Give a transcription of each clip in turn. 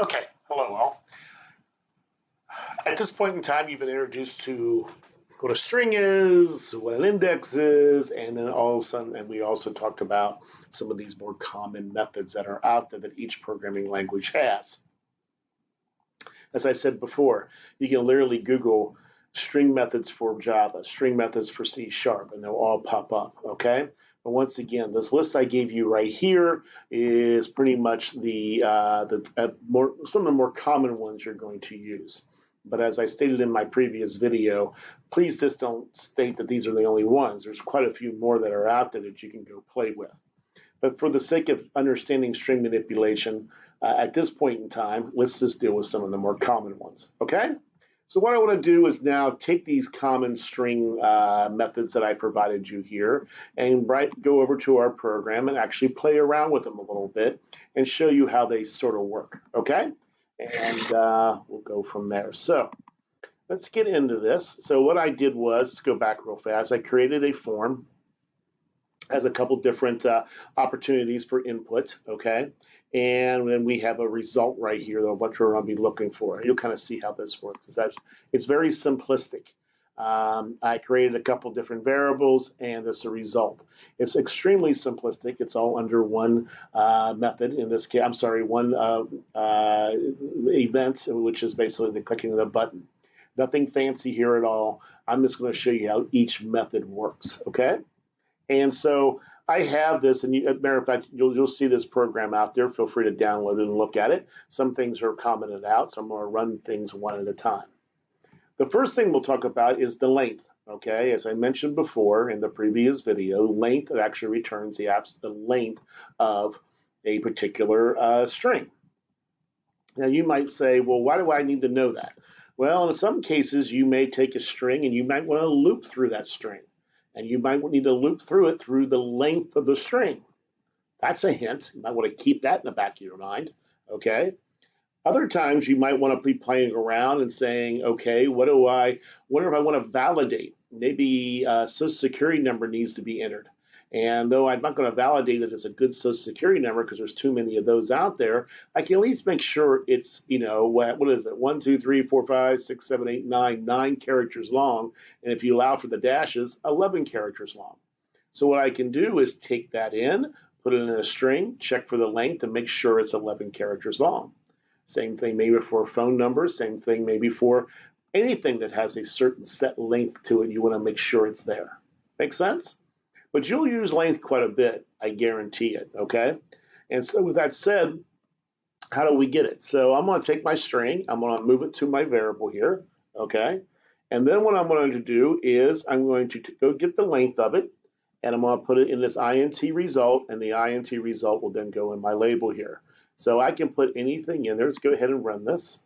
Okay, hello all. At this point in time, you've been introduced to what a string is, what an index is, and then all of a sudden, and we also talked about some of these more common methods that are out there that each programming language has. As I said before, you can literally Google string methods for Java, string methods for C Sharp, and they'll all pop up, okay? But once again, this list I gave you right here is pretty much some of the more common ones you're going to use. But as I stated in my previous video, please just don't state that these are the only ones. There's quite a few more that are out there that you can go play with. But for the sake of understanding string manipulation, at this point in time, let's just deal with some of the more common ones, okay? So what I want to do is now take these common string methods that I provided you here and go over to our program and actually play around with them a little bit and show you how they sort of work, okay? And we'll go from there. So let's get into this. So what I did was, let's go back real fast. I created a form, has a couple different opportunities for input, okay? And then we have a result right here, though, what we're going to be looking for. You'll kind of see how this works. It's very simplistic. I created a couple different variables, and this is a result. It's extremely simplistic. It's all under one method. In this case, I'm sorry, one event, which is basically the clicking of the button. Nothing fancy here at all. I'm just going to show you how each method works, okay? And so I have this, and as a matter of fact, you'll see this program out there. Feel free to download it and look at it. Some things are commented out, so I'm going to run things one at a time. The first thing we'll talk about is the length. Okay, as I mentioned before in the previous video, length actually returns the length of a particular string. Now you might say, well, why do I need to know that? Well, in some cases, you may take a string and you might want to loop through that string. And you might need to loop through it through the length of the string. That's a hint. You might want to keep that in the back of your mind, okay? Other times you might want to be playing around and saying, okay, wonder if I want to validate. Maybe a social security number needs to be entered. And though I'm not going to validate it as a good social security number because there's too many of those out there, I can at least make sure it's, what is it? 1, 2, 3, 4, 5, 6, 7, 8, 9 characters long. And if you allow for the dashes, 11 characters long. So what I can do is take that in, put it in a string, check for the length, and make sure it's 11 characters long. Same thing maybe for phone numbers, same thing maybe for anything that has a certain set length to it. You want to make sure it's there. Make sense? But you'll use length quite a bit, I guarantee it, okay? And so with that said, how do we get it? So I'm going to take my string, I'm going to move it to my variable here, okay? And then what I'm going to do is I'm going to go get the length of it, and I'm going to put it in this int result, and the int result will then go in my label here. So I can put anything in there. Let's go ahead and run this.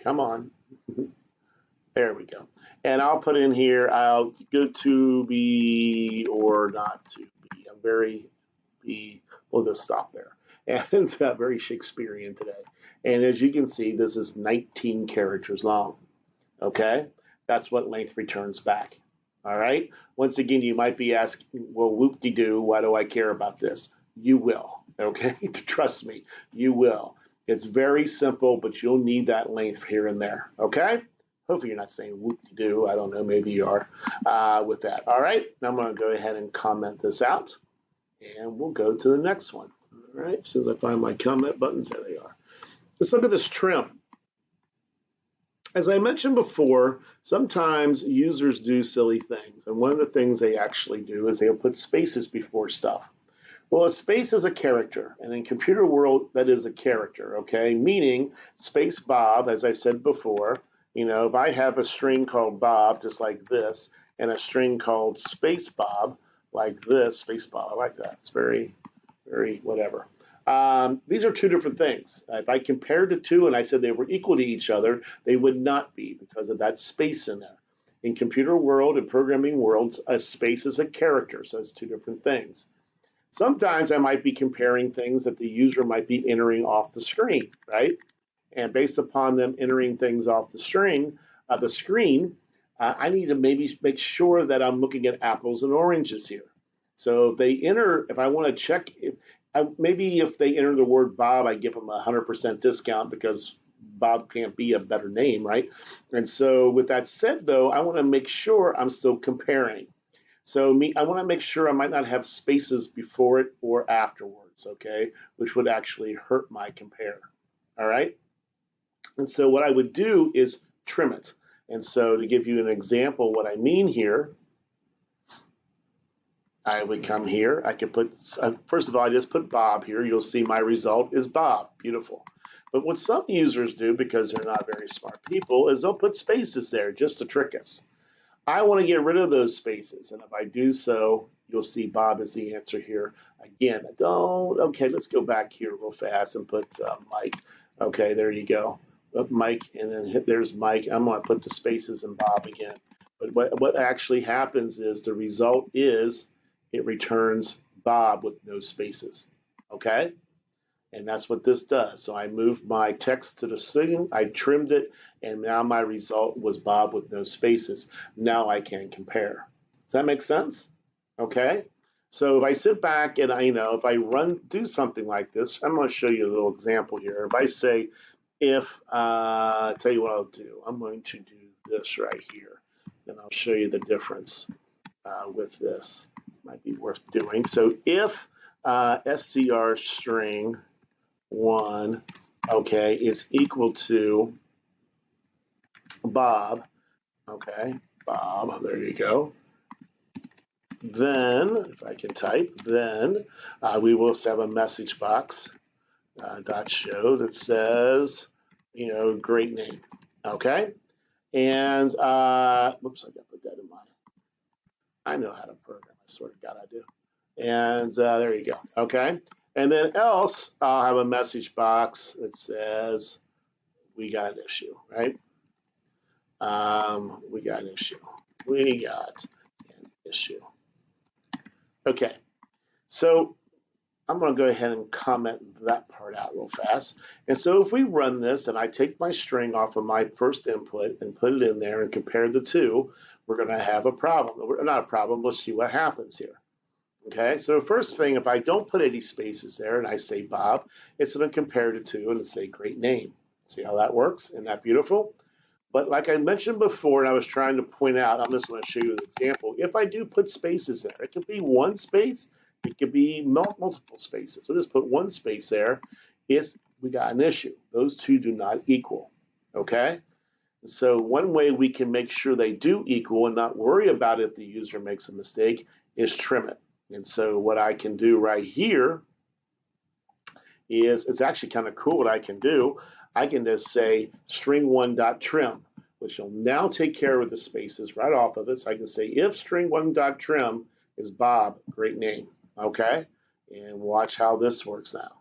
Come on. There we go. And I'll put in here, I'll go to be or not to be. I'm very be, we'll just stop there. And it's very Shakespearean today. And as you can see, this is 19 characters long. Okay? That's what length returns back. All right? Once again, you might be asking, well, whoop-de-doo, why do I care about this? You will. Okay? Trust me, you will. It's very simple, but you'll need that length here and there. Okay? Hopefully you're not saying whoop-de-doo. I don't know. Maybe you are with that. All right? Now I'm going to go ahead and comment this out. And we'll go to the next one. All right? As soon as I find my comment buttons, there they are. Let's look at this trim. As I mentioned before, sometimes users do silly things. And one of the things they actually do is they'll put spaces before stuff. Well, a space is a character, and in computer world, that is a character, okay? Meaning, space Bob, as I said before, if I have a string called Bob, just like this, and a string called space Bob, like this, space Bob, I like that. It's very, very whatever. These are two different things. If I compared the two and I said they were equal to each other, they would not be because of that space in there. In computer world and programming worlds, a space is a character, so it's two different things. Sometimes I might be comparing things that the user might be entering off the screen, right? And based upon them entering things off the screen, I need to maybe make sure that I'm looking at apples and oranges here. So if they enter, if I want to check, maybe if they enter the word Bob, I give them a 100% discount because Bob can't be a better name, right? And so with that said, though, I want to make sure I'm still comparing. So I want to make sure I might not have spaces before it or afterwards, okay, which would actually hurt my compare. All right. And so what I would do is trim it. And so to give you an example, what I mean here, I would come here. I could put, first of all, I just put Bob here. You'll see my result is Bob. Beautiful. But what some users do, because they're not very smart people, is they'll put spaces there just to trick us. I want to get rid of those spaces. And if I do so, you'll see Bob is the answer here. Again, okay, let's go back here real fast and put Mike. Okay, there you go. Mike, and then there's Mike. I'm going to put the spaces in Bob again. But what actually happens is the result is it returns Bob with no spaces. Okay? And that's what this does. So I moved my text to the string, I trimmed it, and now my result was Bob with no spaces. Now I can compare. Does that make sense? Okay. So if I sit back and if I do something like this, I'm going to show you a little example here. If I say, I'll tell you what I'll do. I'm going to do this right here, and I'll show you the difference with this. Might be worth doing. So if str string 1, okay, is equal to Bob, okay, Bob, there you go. Then, if I can type, then we will have a message box dot show that says, great name, okay? And, whoops, I got to put that in I know how to program, I swear to God I do. And there you go, okay? And then else, I'll have a message box that says, we got an issue, right? We got an issue. We got an issue. Okay, so I'm going to go ahead and comment that part out real fast. And so if we run this and I take my string off of my first input and put it in there and compare the two, we're going to have a problem. Not a problem, let's see what happens here. Okay, so the first thing, if I don't put any spaces there and I say Bob, it's going to compare the two and say great name. See how that works? Isn't that beautiful? But like I mentioned before, and I was trying to point out, I'm just going to show you an example. If I do put spaces there, it could be one space, it could be multiple spaces. So just put one space there. We got an issue. Those two do not equal. Okay? So one way we can make sure they do equal and not worry about it if the user makes a mistake is trim it. And so what I can do right here is, it's actually kind of cool what I can do. I can just say string1.trim, which will now take care of the spaces right off of it. So I can say if string1.trim is Bob, great name, okay? And watch how this works now.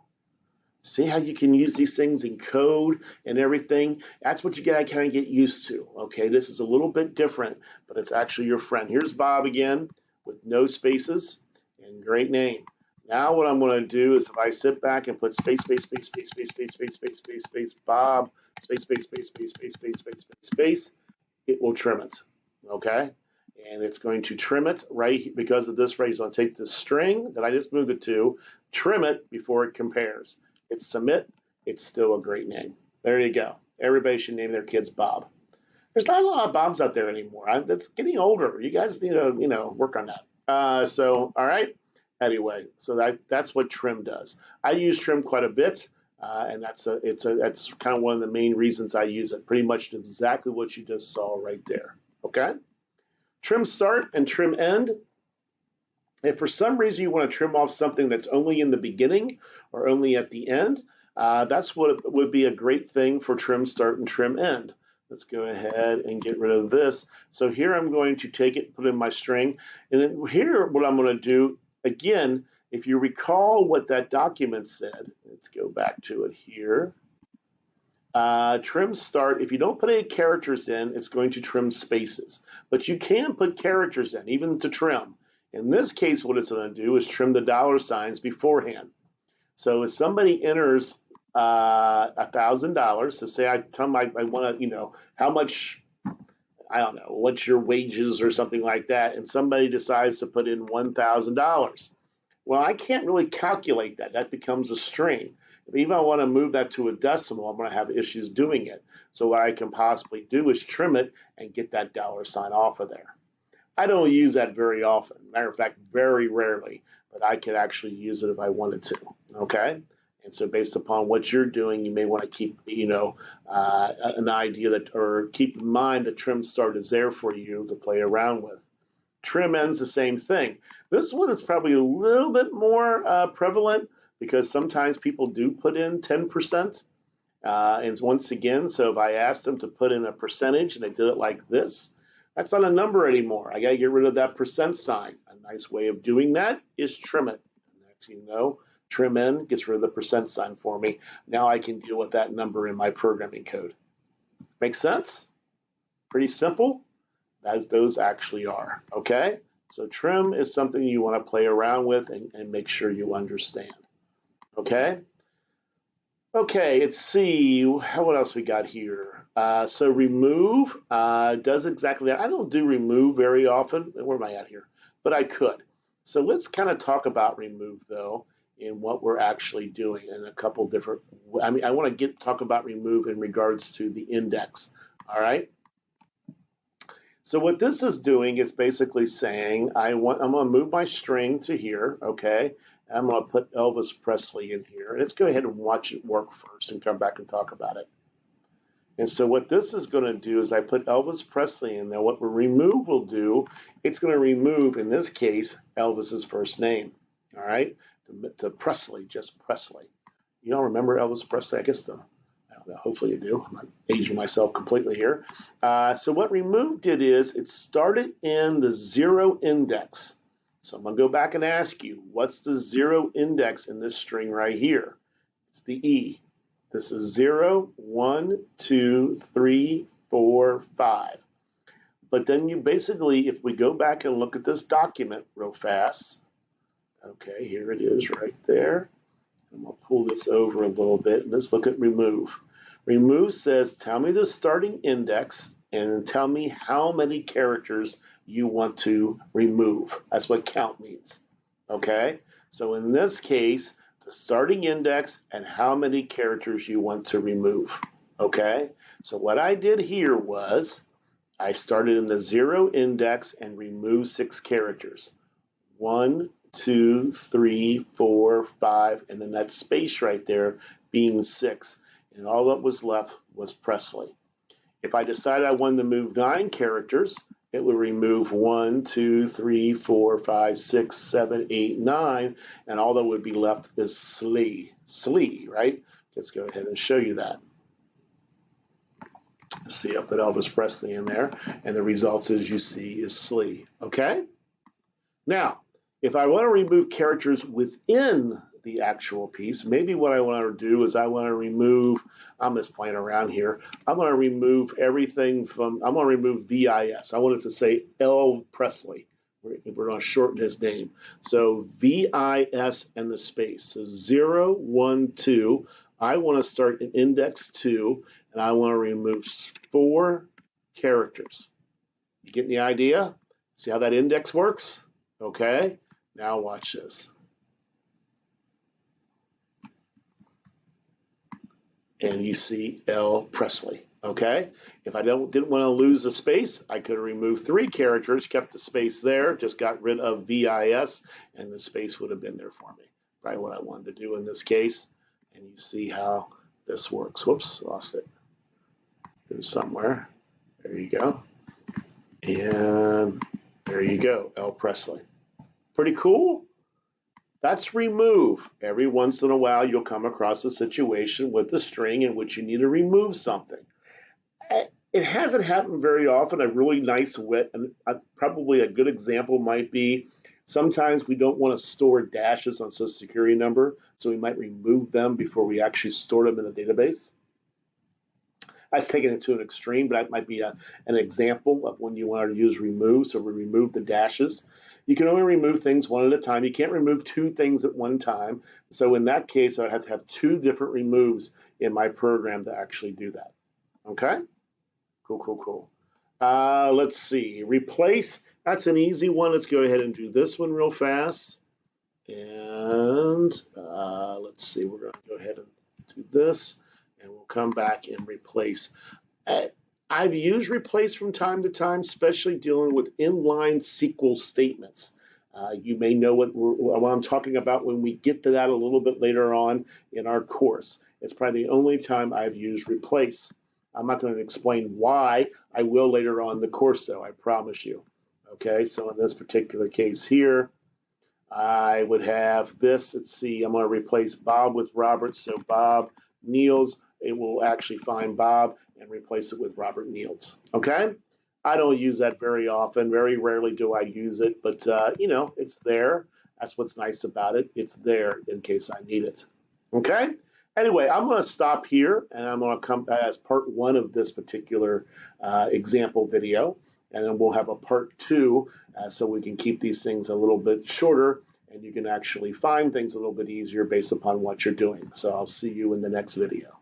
See how you can use these things in code and everything? That's what you gotta kind of get used to, okay? This is a little bit different, but it's actually your friend. Here's Bob again with no spaces and great name. Now what I'm going to do is if I sit back and put space, space, space, space, space, space, space, space, space, space, Bob, space, space, space, space, space, space, space, space, space, it will trim it, okay? And it's going to trim it right because of this right. It's going to take the string that I just moved it to, trim it before it compares. Hit submit, it's still a great name. There you go. Everybody should name their kids Bob. There's not a lot of Bobs out there anymore. It's getting older. You guys need to, work on that. So, all right. Anyway, so that's what trim does. I use trim quite a bit, and that's kind of one of the main reasons I use it. Pretty much exactly what you just saw right there. Okay. Trim start and trim end. If for some reason you want to trim off something that's only in the beginning or only at the end, that's what would be a great thing for trim start and trim end. Let's go ahead and get rid of this. So here I'm going to take it, put in my string, and then here what I'm going to do, again, if you recall what that document said, let's go back to it here. Trim start, if you don't put any characters in, it's going to trim spaces. But you can put characters in, even to trim. In this case, what it's going to do is trim the $ beforehand. So if somebody enters $1,000, so say I tell them I want to, how much I don't know, what's your wages or something like that, and somebody decides to put in $1,000. Well, I can't really calculate that. That becomes a string. If even I want to move that to a decimal, I'm going to have issues doing it. So what I can possibly do is trim it and get that $sign off of there. I don't use that very often. Matter of fact, very rarely, but I could actually use it if I wanted to. Okay? And so based upon what you're doing, you may want to keep, an idea that, or keep in mind the trim start is there for you to play around with. Trim ends, the same thing. This one is probably a little bit more prevalent because sometimes people do put in 10%. And once again, so if I asked them to put in a percentage and they did it like this, that's not a number anymore. I got to get rid of that percent sign. A nice way of doing that is trim it. Next you know, trim in gets rid of the percent sign for me. Now I can deal with that number in my programming code. Make sense? Pretty simple, as those actually are. Okay? So trim is something you want to play around with and make sure you understand. Okay? Okay, let's see what else we got here. So remove does exactly that. I don't do remove very often. Where am I at here? But I could. So let's kind of talk about remove though, and what we're actually doing in a couple different. I want to talk about remove in regards to the index. All right. So what this is doing is basically saying I'm going to move my string to here. Okay. I'm going to put Elvis Presley in here. Let's go ahead and watch it work first and come back and talk about it. And so what this is going to do is I put Elvis Presley in there. What remove will do, it's going to remove, in this case, Elvis's first name. All right, to Presley, just Presley. You don't remember Elvis Presley? I guess I don't know. Hopefully you do. I'm not aging myself completely here. So what remove did is it started in the 0 index. So I'm going to go back and ask you, what's the 0 index in this string right here? It's the E. This is 0, 1, 2, 3, 4, 5. But then you basically, if we go back and look at this document real fast, okay, here it is right there. I'm going to pull this over a little bit and let's look at remove. Remove says, tell me the starting index and tell me how many characters you want to remove. That's what count means. Okay? So in this case, the starting index and how many characters you want to remove. Okay? So what I did here was I started in the 0 index and removed 6 characters. 1, 2, 3, 4, 5, and then that space right there being 6. And all that was left was Presley. If I decided I wanted to move 9 characters, it would remove 1, 2, 3, 4, 5, 6, 7, 8, 9, and all that would be left is Slee. Slee, right? Let's go ahead and show you that. See, I put Elvis Presley in there, and the results, as you see, is Slee. Okay? Now, if I want to remove characters within the actual piece, maybe what I want to do is I want to remove, I'm just playing around here, I'm going to remove everything from, I'm going to remove VIS. I want it to say L. Presley. We're going to shorten his name. So VIS and the space. So 0, 1, 2. I want to start in index 2, and I want to remove 4 characters. You getting the idea? See how that index works? Okay. Now watch this. And you see L. Presley. Okay. If I didn't want to lose the space, I could have removed 3 characters, kept the space there, just got rid of VIS, and the space would have been there for me. Probably what I wanted to do in this case. And you see how this works. Whoops, lost it. Here's somewhere. There you go. And there you go, L. Presley. Pretty cool. That's remove. Every once in a while, you'll come across a situation with a string in which you need to remove something. It hasn't happened very often. A really nice way, and probably a good example might be sometimes we don't want to store dashes on Social Security number, so we might remove them before we actually store them in a database. That's taking it to an extreme, but that might be an example of when you want to use remove. So we remove the dashes. You can only remove things one at a time. You can't remove 2 things at one time. So in that case, I'd have to have 2 different removes in my program to actually do that. Okay? Cool, cool, cool. Let's see. Replace. That's an easy one. Let's go ahead and do this one real fast. And let's see. We're going to go ahead and do this. And we'll come back and replace. Uh, I've used replace from time to time, especially dealing with inline SQL statements. You may know what I'm talking about when we get to that a little bit later on in our course. It's probably the only time I've used replace. I'm not going to explain why. I will later on in the course, though, I promise you. Okay, so in this particular case here, I would have this. Let's see, I'm going to replace Bob with Robert. So Bob Niels, it will actually find Bob and replace it with Robert Niels. Okay? I don't use that very often. Very rarely do I use it, but it's there. That's what's nice about it. It's there in case I need it. Okay? Anyway, I'm going to stop here and I'm going to come as part one of this particular example video. And then we'll have a part two so we can keep these things a little bit shorter and you can actually find things a little bit easier based upon what you're doing. So I'll see you in the next video.